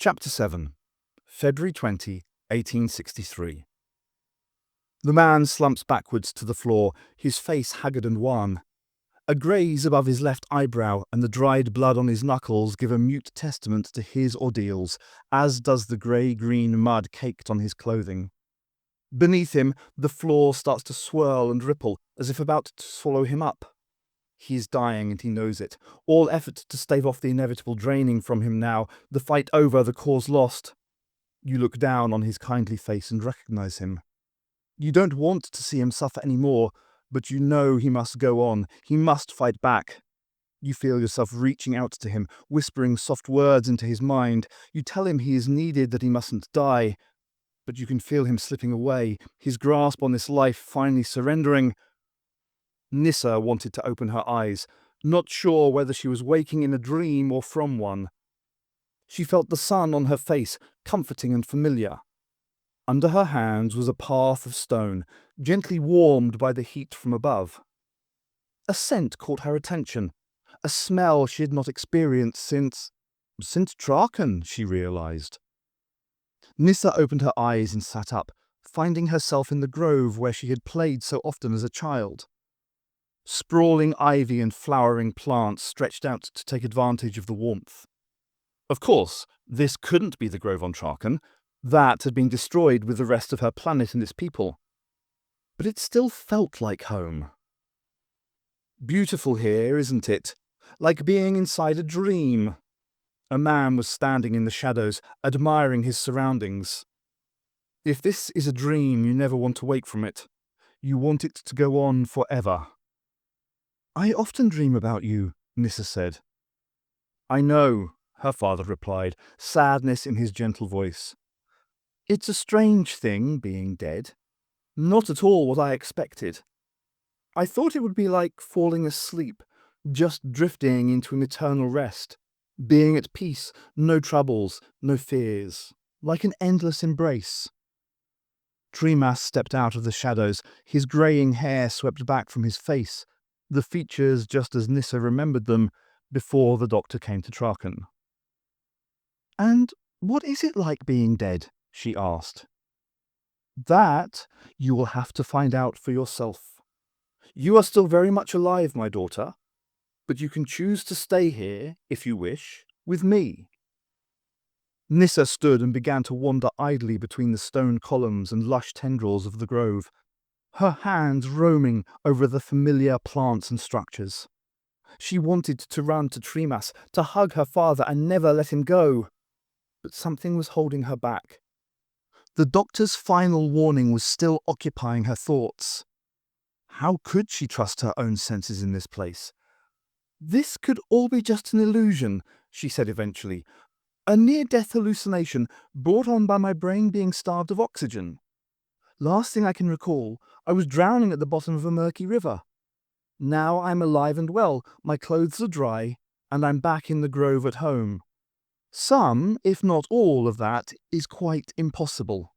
Chapter 7, February 20, 1863. The man slumps backwards to the floor, his face haggard and wan. A graze above his left eyebrow and the dried blood on his knuckles give a mute testament to his ordeals, as does the grey-green mud caked on his clothing. Beneath him, the floor starts to swirl and ripple, as if about to swallow him up. He is dying and he knows it. All effort to stave off the inevitable draining from him now, the fight over, the cause lost. You look down on his kindly face and recognize him. You don't want to see him suffer any more, but you know he must go on. He must fight back. You feel yourself reaching out to him, whispering soft words into his mind. You tell him he is needed, that he mustn't die. But you can feel him slipping away, his grasp on this life finally surrendering. Nissa wanted to open her eyes, not sure whether she was waking in a dream or from one. She felt the sun on her face, comforting and familiar. Under her hands was a path of stone, gently warmed by the heat from above. A scent caught her attention, a smell she had not experienced since Traken, she realized. Nissa opened her eyes and sat up, finding herself in the grove where she had played so often as a child. Sprawling ivy and flowering plants stretched out to take advantage of the warmth. Of course, this couldn't be the grove on Traken. That had been destroyed with the rest of her planet and its people. But it still felt like home. Beautiful here, isn't it? Like being inside a dream. A man was standing in the shadows, admiring his surroundings. If this is a dream, you never want to wake from it. You want it to go on forever. I often dream about you, Nissa said. I know, her father replied, sadness in his gentle voice. It's a strange thing, being dead. Not at all what I expected. I thought it would be like falling asleep, just drifting into an eternal rest, being at peace, no troubles, no fears, like an endless embrace. Tremas stepped out of the shadows, his greying hair swept back from his face, the features just as Nissa remembered them before the doctor came to Traken. And what is it like being dead? She asked. That you will have to find out for yourself. You are still very much alive, my daughter, but you can choose to stay here, if you wish, with me. Nissa stood and began to wander idly between the stone columns and lush tendrils of the grove, her hands roaming over the familiar plants and structures. She wanted to run to Tremas, to hug her father and never let him go. But something was holding her back. The doctor's final warning was still occupying her thoughts. How could she trust her own senses in this place? This could all be just an illusion, she said eventually. A near-death hallucination brought on by my brain being starved of oxygen. Last thing I can recall, I was drowning at the bottom of a murky river. Now I'm alive and well, my clothes are dry, and I'm back in the grove at home. Some, if not all, of that is quite impossible.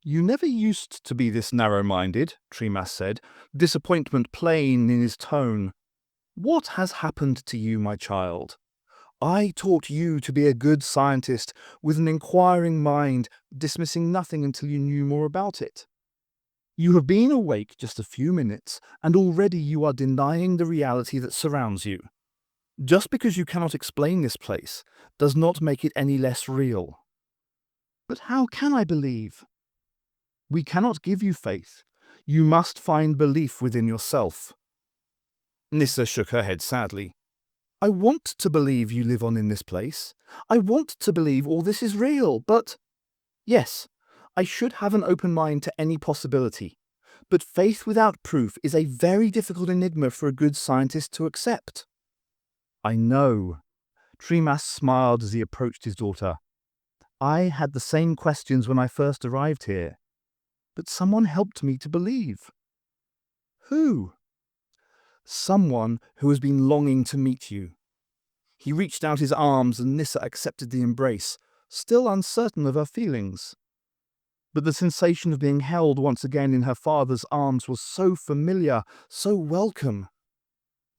You never used to be this narrow-minded, Tremas said, disappointment plain in his tone. What has happened to you, my child? I taught you to be a good scientist with an inquiring mind, dismissing nothing until you knew more about it. You have been awake just a few minutes, and already you are denying the reality that surrounds you. Just because you cannot explain this place does not make it any less real. But how can I believe? We cannot give you faith. You must find belief within yourself. Nissa shook her head sadly. I want to believe you live on in this place. I want to believe all this is real, but... Yes, I should have an open mind to any possibility. But faith without proof is a very difficult enigma for a good scientist to accept. I know. Tremas smiled as he approached his daughter. I had the same questions when I first arrived here. But someone helped me to believe. Who? Someone who has been longing to meet you. He reached out his arms and Nissa accepted the embrace, still uncertain of her feelings. But the sensation of being held once again in her father's arms was so familiar, so welcome.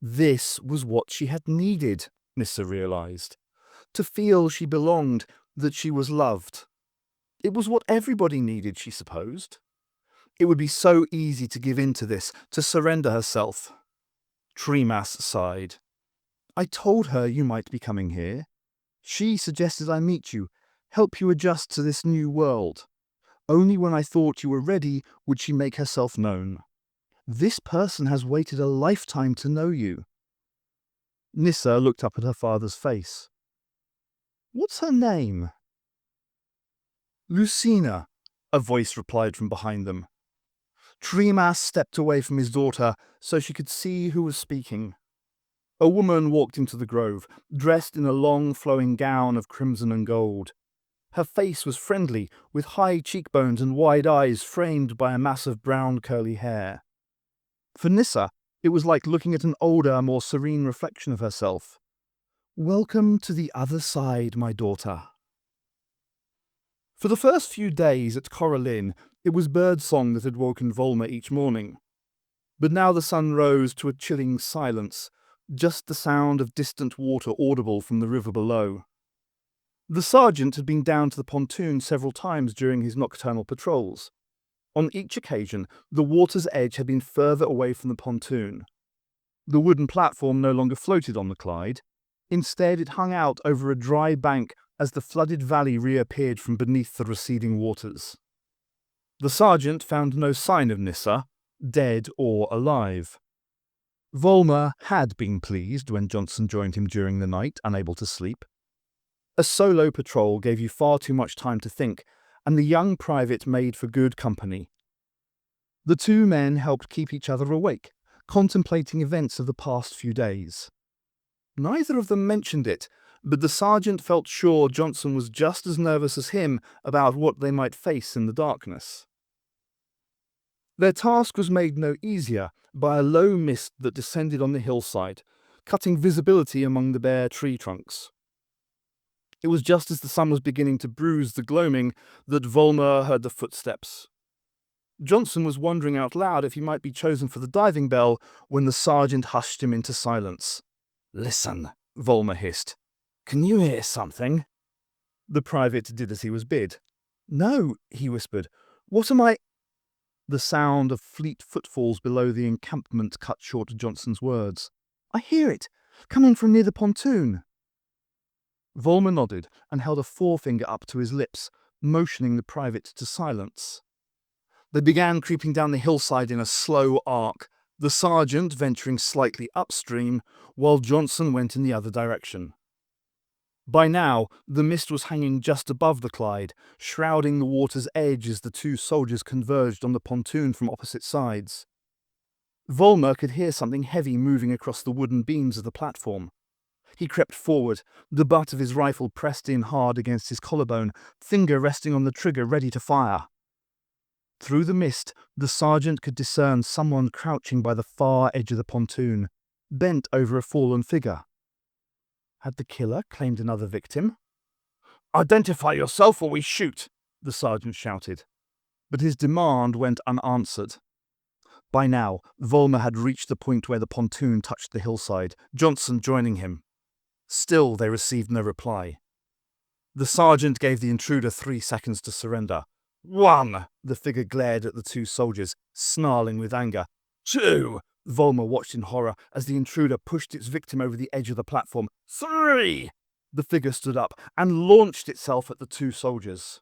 This was what she had needed, Nissa realized. to feel she belonged, that she was loved. It was what everybody needed, she supposed. It would be so easy to give in to this, to surrender herself. Tremas sighed. I told her you might be coming here. She suggested I meet you, help you adjust to this new world. Only when I thought you were ready would she make herself known. This person has waited a lifetime to know you. Nissa looked up at her father's face. What's her name? Lucina, a voice replied from behind them. Tremas stepped away from his daughter so she could see who was speaking. A woman walked into the grove, dressed in a long flowing gown of crimson and gold. Her face was friendly, with high cheekbones and wide eyes framed by a mass of brown curly hair. For Nissa, it was like looking at an older, more serene reflection of herself. Welcome to the other side, my daughter. For the first few days at Coralin, it was birdsong that had woken Volmer each morning. But now the sun rose to a chilling silence, just the sound of distant water audible from the river below. The sergeant had been down to the pontoon several times during his nocturnal patrols. On each occasion, the water's edge had been further away from the pontoon. The wooden platform no longer floated on the Clyde. Instead, it hung out over a dry bank as the flooded valley reappeared from beneath the receding waters. The sergeant found no sign of Nissa, dead or alive. Volmer had been pleased when Johnson joined him during the night, unable to sleep. A solo patrol gave you far too much time to think, and the young private made for good company. The two men helped keep each other awake, contemplating events of the past few days. Neither of them mentioned it, but the sergeant felt sure Johnson was just as nervous as him about what they might face in the darkness. Their task was made no easier by a low mist that descended on the hillside, cutting visibility among the bare tree trunks. It was just as the sun was beginning to bruise the gloaming that Volmer heard the footsteps. Johnson was wondering out loud if he might be chosen for the diving bell when the sergeant hushed him into silence. Listen, Volmer hissed. Can you hear something? The private did as he was bid. No, he whispered. What am I... The sound of fleet footfalls below the encampment cut short Johnson's words. I hear it, coming from near the pontoon. Volmer nodded and held a forefinger up to his lips, motioning the private to silence. They began creeping down the hillside in a slow arc, the sergeant venturing slightly upstream, while Johnson went in the other direction. By now, the mist was hanging just above the Clyde, shrouding the water's edge as the two soldiers converged on the pontoon from opposite sides. Volmer could hear something heavy moving across the wooden beams of the platform. He crept forward, the butt of his rifle pressed in hard against his collarbone, finger resting on the trigger ready to fire. Through the mist, the sergeant could discern someone crouching by the far edge of the pontoon, bent over a fallen figure. Had the killer claimed another victim? Identify yourself or we shoot, the sergeant shouted. But his demand went unanswered. By now, Volmer had reached the point where the pontoon touched the hillside, Johnson joining him. Still, they received no reply. The sergeant gave the intruder 3 seconds to surrender. 1, the figure glared at the two soldiers, snarling with anger. 2, Volmer watched in horror as the intruder pushed its victim over the edge of the platform. 3, the figure stood up and launched itself at the two soldiers.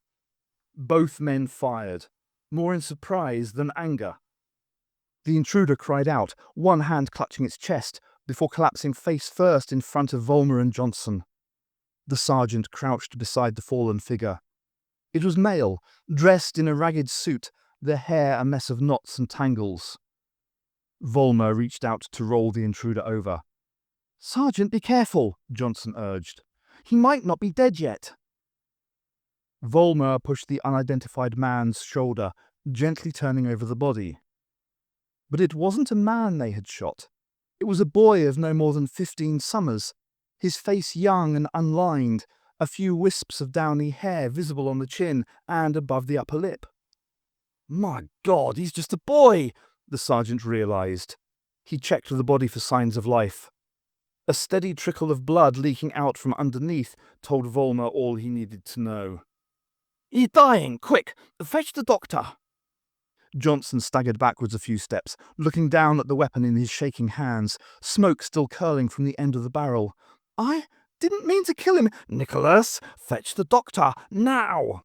Both men fired, more in surprise than anger. The intruder cried out, one hand clutching its chest, before collapsing face first in front of Volmer and Johnson. The sergeant crouched beside the fallen figure. It was male, dressed in a ragged suit, their hair a mess of knots and tangles. Volmer reached out to roll the intruder over. Sergeant, be careful, Johnson urged. He might not be dead yet. Volmer pushed the unidentified man's shoulder, gently turning over the body. But it wasn't a man they had shot. It was a boy of no more than 15 summers, his face young and unlined, a few wisps of downy hair visible on the chin and above the upper lip. My God, he's just a boy, the sergeant realized. He checked the body for signs of life. A steady trickle of blood leaking out from underneath told Volmer all he needed to know. "He's dying! Quick! Fetch the doctor!" Johnson staggered backwards a few steps, looking down at the weapon in his shaking hands, smoke still curling from the end of the barrel. "I didn't mean to kill him. Nicholas, fetch the doctor, now!"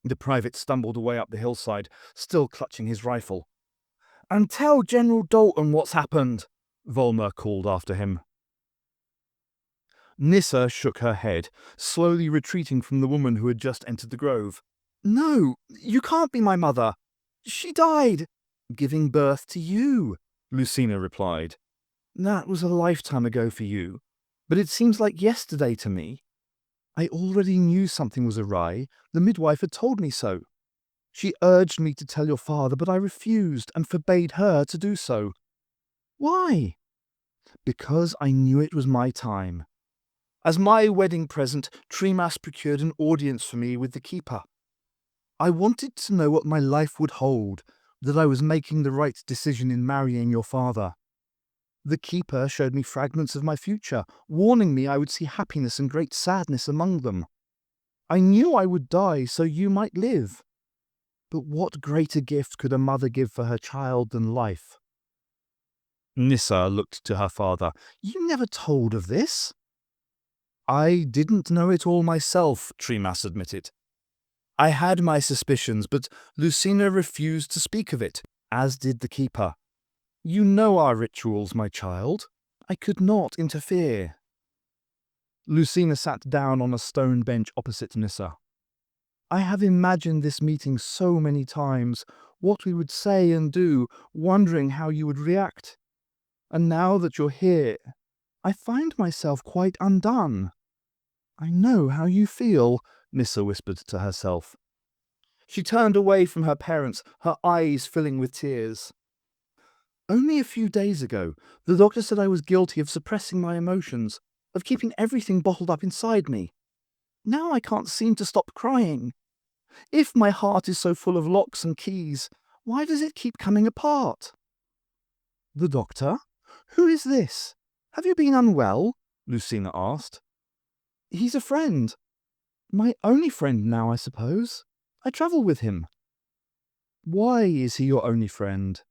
The private stumbled away up the hillside, still clutching his rifle. "And tell General Dalton what's happened," Volmer called after him. Nyssa shook her head, slowly retreating from the woman who had just entered the grove. "No, you can't be my mother. She died." "Giving birth to you," Lucina replied. "That was a lifetime ago for you, but it seems like yesterday to me. I already knew something was awry. The midwife had told me so. She urged me to tell your father, but I refused and forbade her to do so." "Why?" "Because I knew it was my time. As my wedding present, Tremas procured an audience for me with the keeper. I wanted to know what my life would hold, that I was making the right decision in marrying your father. The keeper showed me fragments of my future, warning me I would see happiness and great sadness among them. I knew I would die so you might live. But what greater gift could a mother give for her child than life?" Nyssa looked to her father. "You never told of this?" "I didn't know it all myself," Tremas admitted. "I had my suspicions, but Lucina refused to speak of it, as did the keeper. You know our rituals, my child. I could not interfere." Lucina sat down on a stone bench opposite Nyssa. "I have imagined this meeting so many times, what we would say and do, wondering how you would react. And now that you're here, I find myself quite undone." "I know how you feel," Nyssa whispered to herself. She turned away from her parents, her eyes filling with tears. "Only a few days ago, the doctor said I was guilty of suppressing my emotions, of keeping everything bottled up inside me. Now I can't seem to stop crying. If my heart is so full of locks and keys, why does it keep coming apart?" "The doctor? Who is this? Have you been unwell?" Lucina asked. "He's a friend. My only friend now, I suppose. I travel with him." "Why is he your only friend?"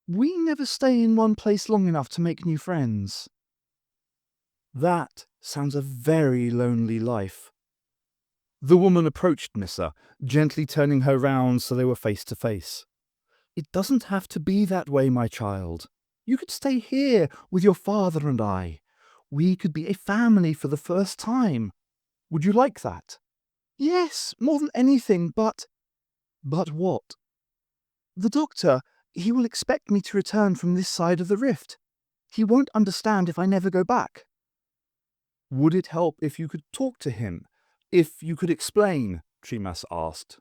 "We never stay in one place long enough to make new friends." "That sounds a very lonely life." The woman approached Nyssa, gently turning her round so they were face to face. "It doesn't have to be that way, my child. You could stay here with your father and I. We could be a family for the first time. Would you like that?" "Yes, more than anything, but—" "But what?" "The doctor, he will expect me to return from this side of the rift. He won't understand if I never go back." "Would it help if you could talk to him? If you could explain?" Tremas asked.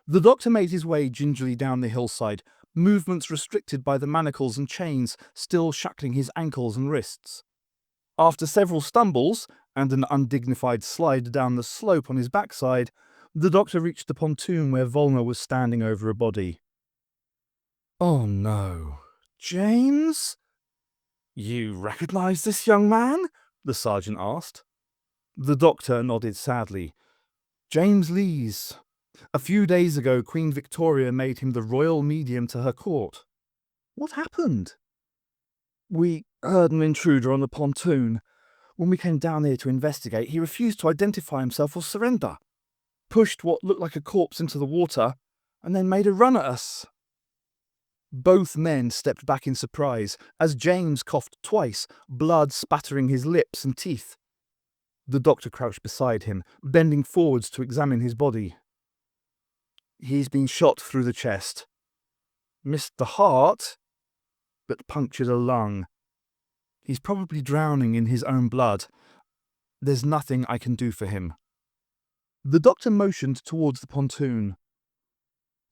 The doctor made his way gingerly down the hillside, movements restricted by the manacles and chains still shackling his ankles and wrists. After several stumbles and an undignified slide down the slope on his backside, the doctor reached the pontoon where Volmer was standing over a body. "Oh no. James? You recognize this young man?" the sergeant asked. The doctor nodded sadly. "James Lees. A few days ago, Queen Victoria made him the royal medium to her court." "What happened?" "We heard an intruder on the pontoon. When we came down here to investigate, he refused to identify himself or surrender. Pushed what looked like a corpse into the water, and then made a run at us." Both men stepped back in surprise as James coughed twice, blood spattering his lips and teeth. The doctor crouched beside him, bending forwards to examine his body. "He's been shot through the chest. Missed the heart, but punctured a lung. He's probably drowning in his own blood. There's nothing I can do for him." The doctor motioned towards the pontoon.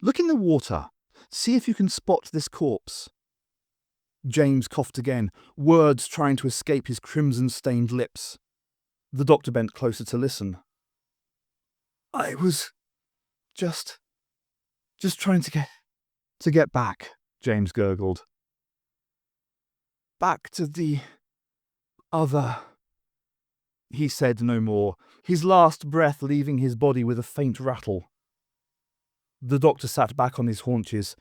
"Look in the water. See if you can spot this corpse." James coughed again, words trying to escape his crimson-stained lips. The doctor bent closer to listen. "I was just trying to get back," James gurgled. Back to the other. He said no more, his last breath leaving his body with a faint rattle. The doctor sat back on his haunches,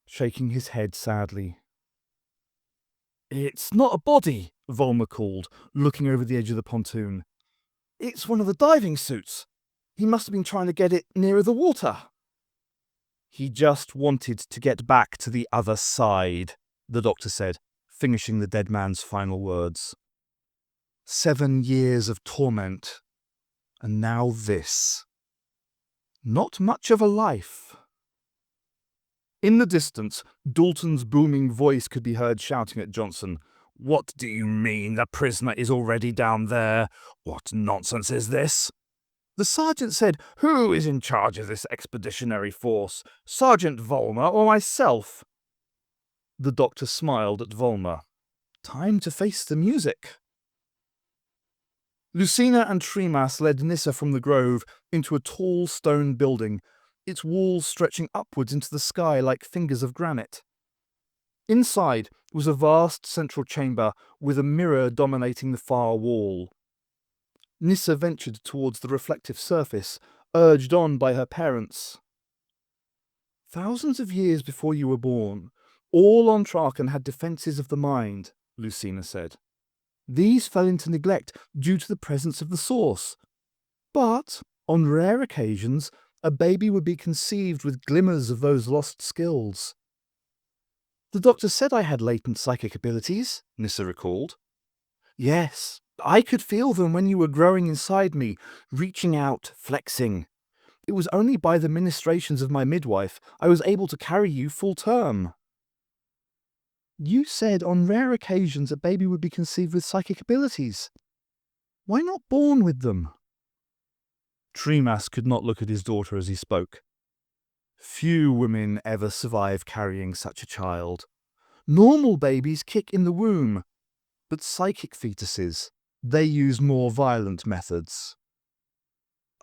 shaking his head sadly. It's not a body, Volmer called, looking over the edge of the pontoon. It's one of the diving suits. He must have been trying to get it nearer the water. He just wanted to get back to the other side, the doctor said, finishing the dead man's final words. 7 years of torment, and now this. Not much of a life. In the distance, Dalton's booming voice could be heard shouting at Johnson. What do you mean the prisoner is already down there? What nonsense is this? The sergeant said, Who is in charge of this expeditionary force? Sergeant Volmer or myself? The doctor smiled at Volmer. Time to face the music. Lucina and Tremas led Nissa from the grove into a tall stone building, its walls stretching upwards into the sky like fingers of granite. Inside was a vast central chamber with a mirror dominating the far wall. Nissa ventured towards the reflective surface, urged on by her parents. Thousands of years before you were born, all on Traken had defences of the mind, Lucina said. These fell into neglect due to the presence of the source. But, on rare occasions, a baby would be conceived with glimmers of those lost skills. The doctor said I had latent psychic abilities, Nissa recalled. Yes, I could feel them when you were growing inside me, reaching out, flexing. It was only by the ministrations of my midwife I was able to carry you full term. You said on rare occasions a baby would be conceived with psychic abilities. Why not born with them? Tremas could not look at his daughter as he spoke. Few women ever survive carrying such a child. Normal babies kick in the womb, but psychic fetuses, they use more violent methods.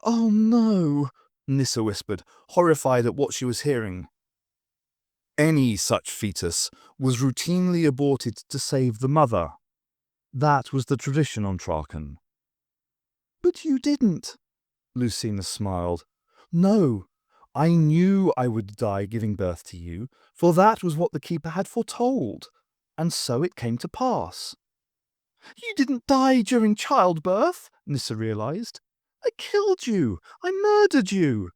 Oh no, Nissa whispered, horrified at what she was hearing. Any such fetus was routinely aborted to save the mother. That was the tradition on Traken. But you didn't, Lucina smiled. No, I knew I would die giving birth to you, for that was what the keeper had foretold, and so it came to pass. You didn't die during childbirth, Nissa realized. I killed you. I murdered you.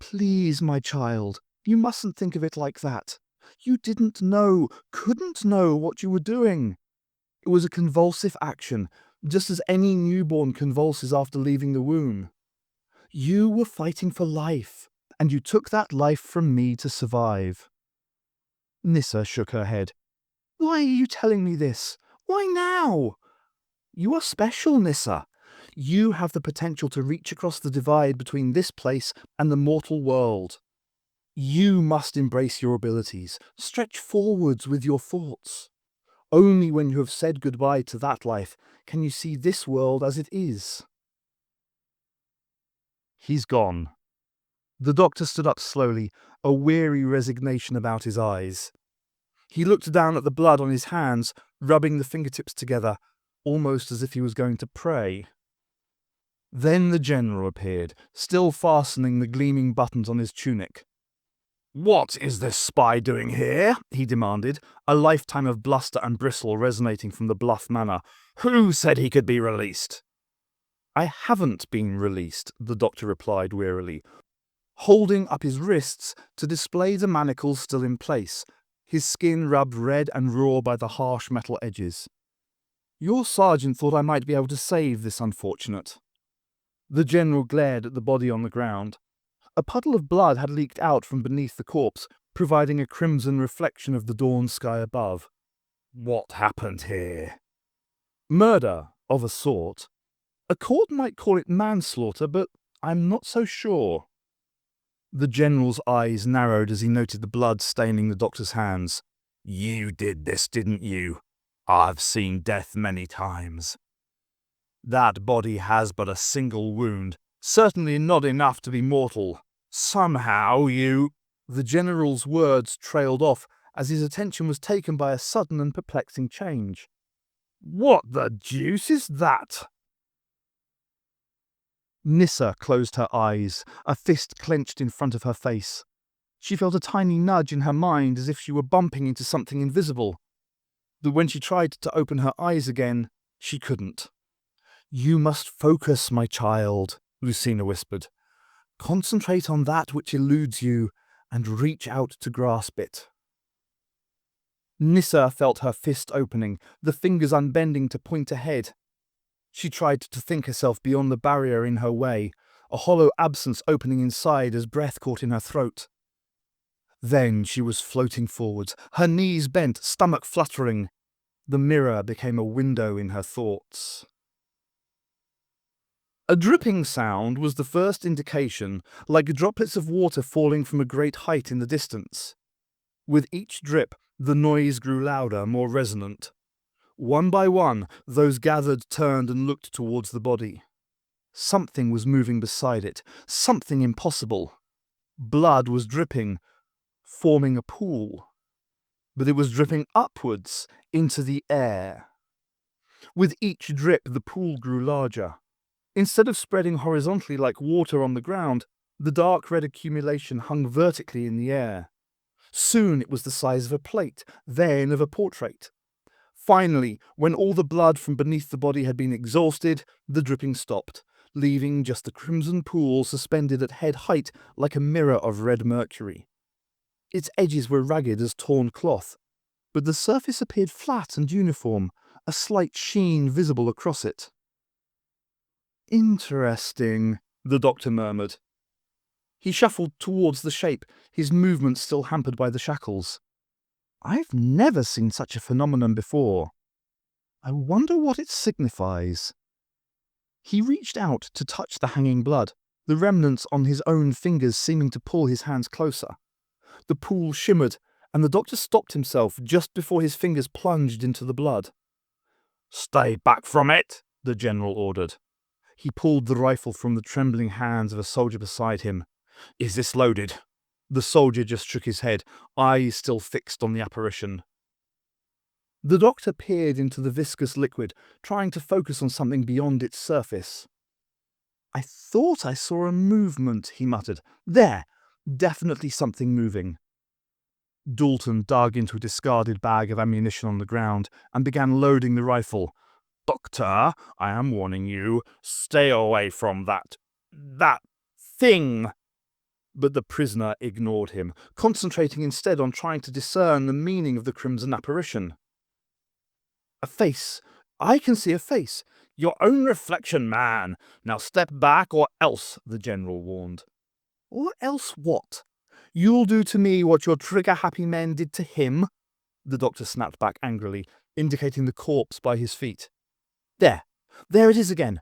Please, my child, you mustn't think of it like that. You didn't know, couldn't know what you were doing. It was a convulsive action, just as any newborn convulses after leaving the womb. You were fighting for life, and you took that life from me to survive. Nissa shook her head. Why are you telling me this? Why now? You are special, Nissa. You have the potential to reach across the divide between this place and the mortal world. You must embrace your abilities, stretch forwards with your thoughts. Only when you have said goodbye to that life can you see this world as it is. He's gone. The doctor stood up slowly, a weary resignation about his eyes. He looked down at the blood on his hands, rubbing the fingertips together, almost as if he was going to pray. Then the general appeared, still fastening the gleaming buttons on his tunic. What is this spy doing here? He demanded, a lifetime of bluster and bristle resonating from the bluff manner. Who said he could be released? I haven't been released, the doctor replied wearily, holding up his wrists to display the manacles still in place, his skin rubbed red and raw by the harsh metal edges. Your sergeant thought I might be able to save this unfortunate. The general glared at the body on the ground. A puddle of blood had leaked out from beneath the corpse, providing a crimson reflection of the dawn sky above. What happened here? Murder, of a sort. A court might call it manslaughter, but I'm not so sure. The general's eyes narrowed as he noted the blood staining the doctor's hands. You did this, didn't you? I've seen death many times. That body has but a single wound, certainly not enough to be mortal. Somehow you... The general's words trailed off as his attention was taken by a sudden and perplexing change. "What the deuce is that?" Nissa closed her eyes, a fist clenched in front of her face. She felt a tiny nudge in her mind as if she were bumping into something invisible. But when she tried to open her eyes again, she couldn't. "You must focus, my child," Lucina whispered. "Concentrate on that which eludes you and reach out to grasp it." Nissa felt her fist opening, the fingers unbending to point ahead. She tried to think herself beyond the barrier in her way, a hollow absence opening inside as breath caught in her throat. Then she was floating forwards, her knees bent, stomach fluttering. The mirror became a window in her thoughts. A dripping sound was the first indication, like droplets of water falling from a great height in the distance. With each drip, the noise grew louder, more resonant. One by one, those gathered turned and looked towards the body. Something was moving beside it, something impossible. Blood was dripping, forming a pool. But it was dripping upwards, into the air. With each drip, the pool grew larger. Instead of spreading horizontally like water on the ground, the dark red accumulation hung vertically in the air. Soon it was the size of a plate, then of a portrait. Finally, when all the blood from beneath the body had been exhausted, the dripping stopped, leaving just a crimson pool suspended at head height like a mirror of red mercury. Its edges were ragged as torn cloth, but the surface appeared flat and uniform, a slight sheen visible across it. "Interesting," the doctor murmured. He shuffled towards the shape, his movements still hampered by the shackles. "I've never seen such a phenomenon before. I wonder what it signifies." He reached out to touch the hanging blood, the remnants on his own fingers seeming to pull his hands closer. The pool shimmered, and the doctor stopped himself just before his fingers plunged into the blood. "Stay back from it," the general ordered. He pulled the rifle from the trembling hands of a soldier beside him. "Is this loaded?" The soldier just shook his head, eyes still fixed on the apparition. The doctor peered into the viscous liquid, trying to focus on something beyond its surface. "I thought I saw a movement," he muttered. "There! Definitely something moving." Dalton dug into a discarded bag of ammunition on the ground and began loading the rifle. "Doctor, I am warning you, stay away from that thing." But the prisoner ignored him, concentrating instead on trying to discern the meaning of the crimson apparition. "A face. I can see a face." "Your own reflection, man. Now step back or else," the general warned. "Or else what? You'll do to me what your trigger-happy men did to him?" The doctor snapped back angrily, indicating the corpse by his feet. There it is again.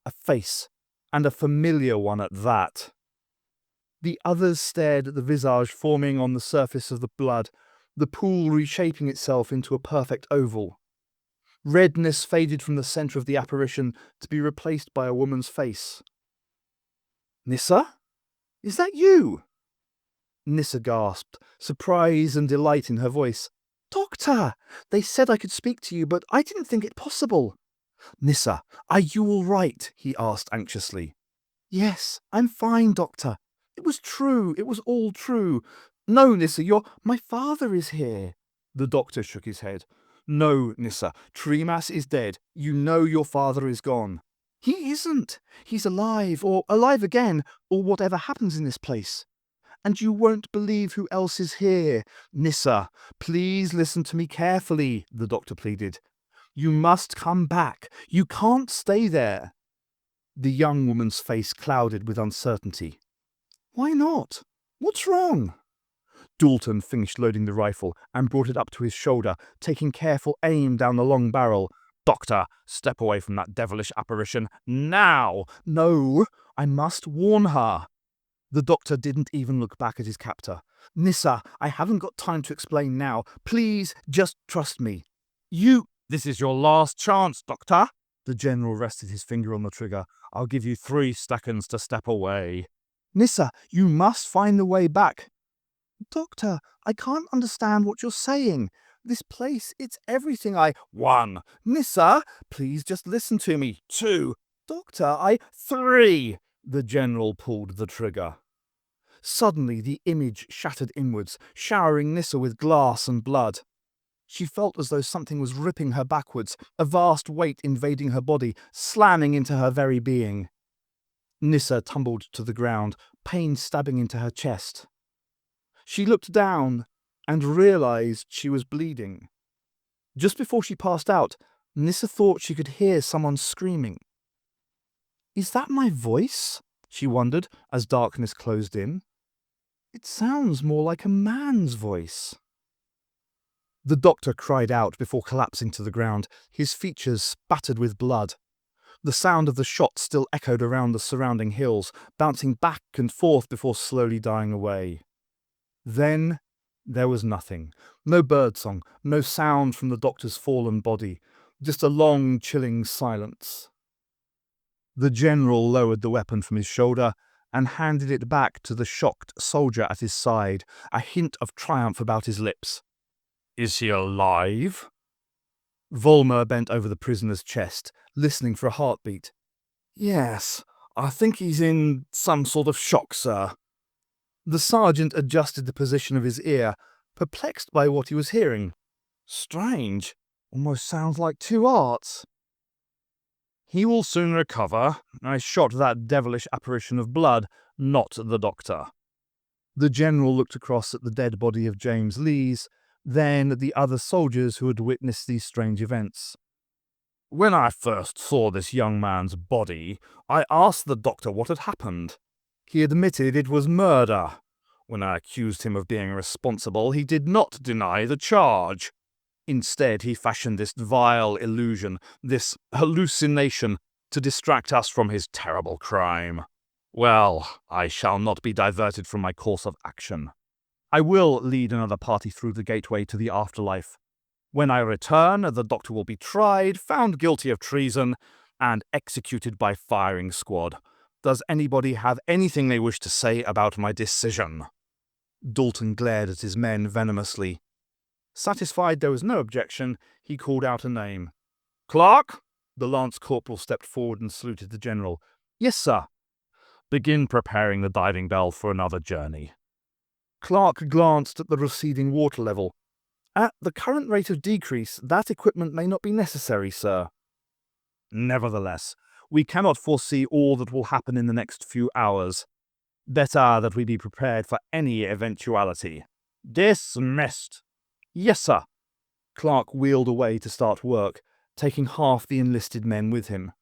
A face, and a familiar one at that." The others stared at the visage forming on the surface of the blood, the pool reshaping itself into a perfect oval. Redness faded from the centre of the apparition to be replaced by a woman's face. "Nissa? Is that you?" Nissa gasped, surprise and delight in her voice. "Doctor! They said I could speak to you, but I didn't think it possible." "Nissa, are you all right?" he asked anxiously. "Yes, I'm fine, Doctor. It was true. It was all true." "No, Nissa, my father is here." The doctor shook his head. "No, Nissa, Tremas is dead. You know your father is gone." "He isn't. He's alive, or alive again, or whatever happens in this place. And you won't believe who else is here." "Nissa, please listen to me carefully," the doctor pleaded. "You must come back. You can't stay there." The young woman's face clouded with uncertainty. "Why not? What's wrong?" Dalton finished loading the rifle and brought it up to his shoulder, taking careful aim down the long barrel. "Doctor, step away from that devilish apparition, now!" "No, I must warn her." The doctor didn't even look back at his captor. "Nissa, I haven't got time to explain now. Please, just trust me." "This is your last chance, Doctor." The general rested his finger on the trigger. "I'll give you 3 seconds to step away." "Nissa, you must find the way back." Doctor, I can't understand what you're saying. This place, it's everything I... 1. Nissa, please just listen to me. 2. Doctor, 3. The general pulled the trigger. Suddenly the image shattered inwards, showering Nissa with glass and blood. She felt as though something was ripping her backwards, a vast weight invading her body, slamming into her very being. Nissa tumbled to the ground, pain stabbing into her chest. She looked down and realized she was bleeding. Just before she passed out, Nissa thought she could hear someone screaming. Is that my voice? She wondered as darkness closed in. It sounds more like a man's voice. The doctor cried out before collapsing to the ground, his features spattered with blood. The sound of the shot still echoed around the surrounding hills, bouncing back and forth before slowly dying away. Then there was nothing. No birdsong, no sound from the doctor's fallen body, just a long, chilling silence. The general lowered the weapon from his shoulder and handed it back to the shocked soldier at his side, a hint of triumph about his lips. Is he alive? Volmer bent over the prisoner's chest, listening for a heartbeat. Yes, I think he's in some sort of shock, sir. The sergeant adjusted the position of his ear, perplexed by what he was hearing. Strange. Almost sounds like two arts. He will soon recover. I shot that devilish apparition of blood, not the doctor. The general looked across at the dead body of James Lees, then at the other soldiers who had witnessed these strange events. When I first saw this young man's body, I asked the doctor what had happened. He admitted it was murder. When I accused him of being responsible, he did not deny the charge. Instead, he fashioned this vile illusion, this hallucination, to distract us from his terrible crime. Well, I shall not be diverted from my course of action. I will lead another party through the gateway to the afterlife. When I return, the doctor will be tried, found guilty of treason, and executed by firing squad. Does anybody have anything they wish to say about my decision? Dalton glared at his men venomously. Satisfied there was no objection, he called out a name. Clark? The lance corporal stepped forward and saluted the general. Yes, sir. Begin preparing the diving bell for another journey. Clark glanced at the receding water level. At the current rate of decrease, that equipment may not be necessary, sir. Nevertheless, we cannot foresee all that will happen in the next few hours. Better that we be prepared for any eventuality. Dismissed. Yes, sir. Clark wheeled away to start work, taking half the enlisted men with him.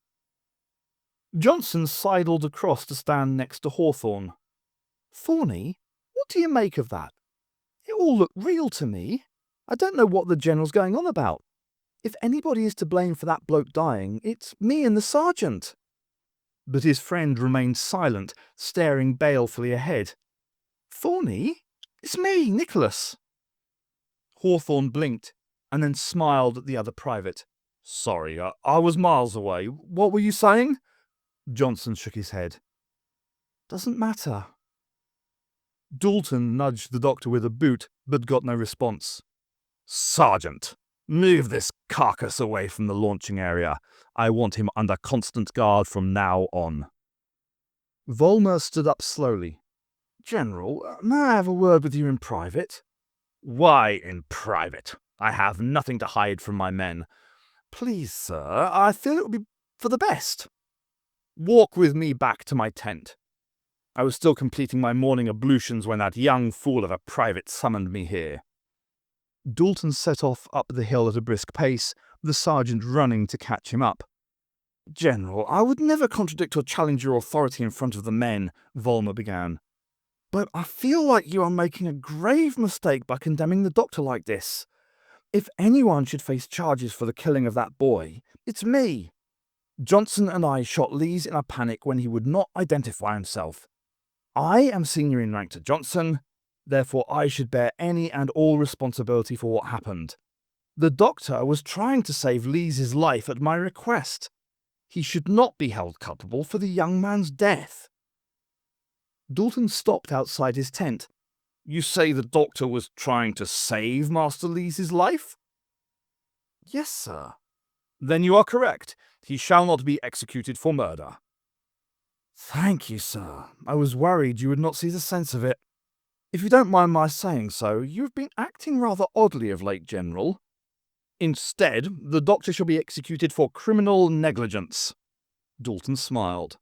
Johnson sidled across to stand next to Hawthorne. Thorny, what do you make of that? It all looked real to me. I don't know what the general's going on about. If anybody is to blame for that bloke dying, it's me and the sergeant. But his friend remained silent, staring balefully ahead. Thorny? It's me, Nicholas. Hawthorne blinked, and then smiled at the other private. Sorry, I was miles away. What were you saying? Johnson shook his head. Doesn't matter. Dalton nudged the doctor with a boot, but got no response. Sergeant, move this carcass away from the launching area. I want him under constant guard from now on. Volmer stood up slowly. General, may I have a word with you in private? Why in private? I have nothing to hide from my men. Please, sir, I feel it would be for the best. Walk with me back to my tent. I was still completing my morning ablutions when that young fool of a private summoned me here. Dalton set off up the hill at a brisk pace, the sergeant running to catch him up. General, I would never contradict or challenge your authority in front of the men, Volmer began. But I feel like you are making a grave mistake by condemning the doctor like this. If anyone should face charges for the killing of that boy, it's me. Johnson and I shot Lees in a panic when he would not identify himself. I am senior in rank to Johnson, therefore I should bear any and all responsibility for what happened. The doctor was trying to save Lees' life at my request. He should not be held culpable for the young man's death. Dalton stopped outside his tent. You say the doctor was trying to save Master Lee's life? Yes, sir. Then you are correct. He shall not be executed for murder. Thank you, sir. I was worried you would not see the sense of it. If you don't mind my saying so, you have been acting rather oddly of late, General. Instead, the doctor shall be executed for criminal negligence. Dalton smiled.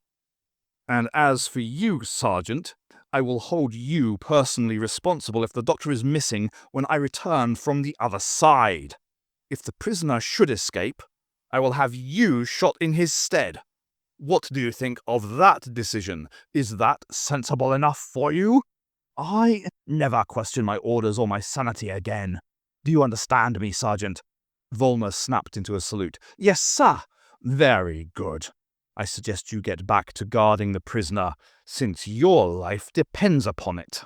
And as for you, Sergeant, I will hold you personally responsible if the doctor is missing when I return from the other side. If the prisoner should escape, I will have you shot in his stead. What do you think of that decision? Is that sensible enough for you? I never question my orders or my sanity again. Do you understand me, Sergeant? Volmer snapped into a salute. Yes, sir. Very good. I suggest you get back to guarding the prisoner, since your life depends upon it.